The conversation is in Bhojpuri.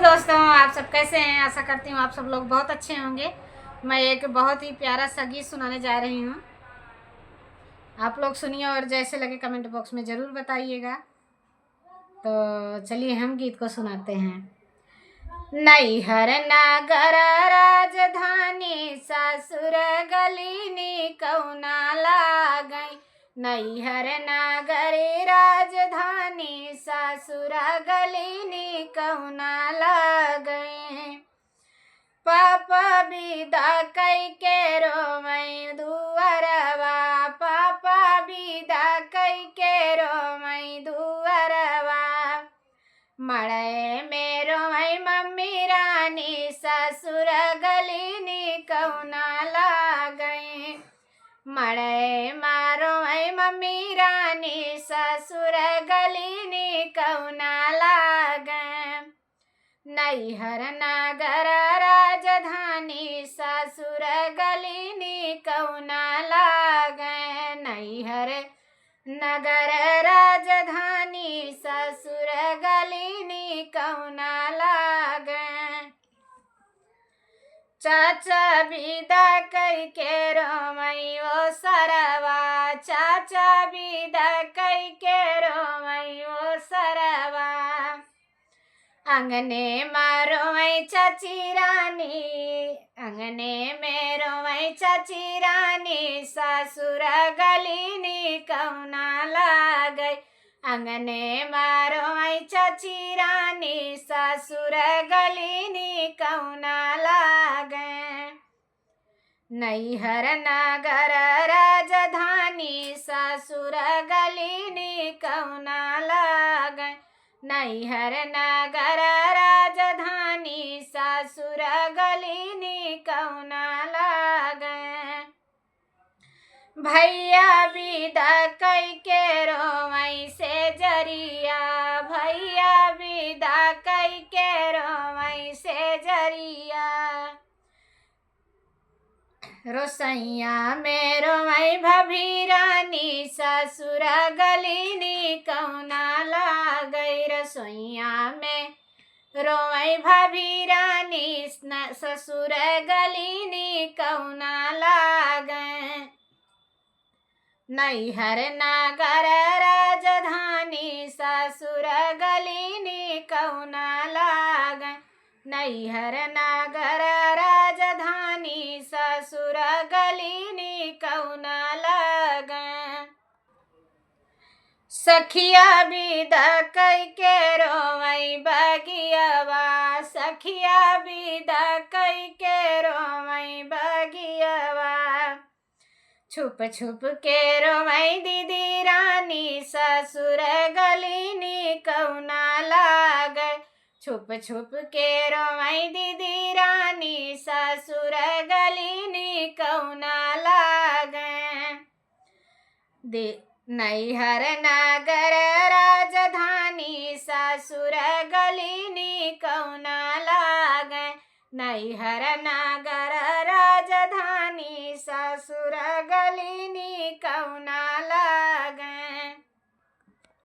दोस्तों, आप सब कैसे हैं। आशा करती हूँ आप सब लोग बहुत अच्छे होंगे। मैं एक बहुत ही प्यारा सा गीत सुनाने जा रही हूँ। आप लोग सुनिए और जैसे लगे कमेंट बॉक्स में ज़रूर बताइएगा। तो चलिए हम गीत को सुनाते हैं। नैहर नागर राजधानी ससुर गलीनी कौना लागई। नैहर नागरी राजधानी ससुर गलीनी कौना लागई। पापा विदा कई के रोमई दुअरवा। पापा विदा कई के रोमई दुअरवा। मड़े में रोमई मम्मी रानी ससुर गलीनी कौना लागई। मड़े मारो मई मम्मी रानी ससुर गलीनी कौना लागई। नैहर नागर राजधानी ससुर गलीनी कौना लागई। नैहर नगर राजधानी ससुर गलीनी कौना लागई। चाचा विदा कई के रोमई ओ सरवा। चाचा विदा कई के रोमई ओ सरवा। अंगने में रोमई चाची रानी। अंगने में रोमई चाची रानी ससुर गलीनी कौना लागई। अंगने में रोमई चाची रानी ससुर गलीनी कौना लागई। नैहर नागर राजधानी ससुर गलीनी कौना लागई। नैहर नागर राजधानी ससुर गलीनी कौना लागई। भैया विदा कई के रोमई से जरिया। भैया विदा कई के रोमई से जरिया। रोसैया में रोमई भभी रानी ससुर गलीनी कौना लागई। रसोइया में रोमई भभी रानी ससुर गलीनी कौना लागई। नैहर नागर राजधानी ससुर गलीनी कौना लागई। नैहर नागर राजधानी ससुर गलीनी कौना लागई। सखिया विदा कई के रोमई बगियवा। सखिया विदा कई के रोमई बगियवा। छुप छुप के रोमई दीदी रानी ससुर गलीनी कौना लागई। छुप छुप के रोमई दीदी रानी ससुर गलीनी कौना लागई। नैहर नागर राजधानी ससुर गलीनी कौना लागई। नैहर नागर राजधानी ससुर गलीनी कौना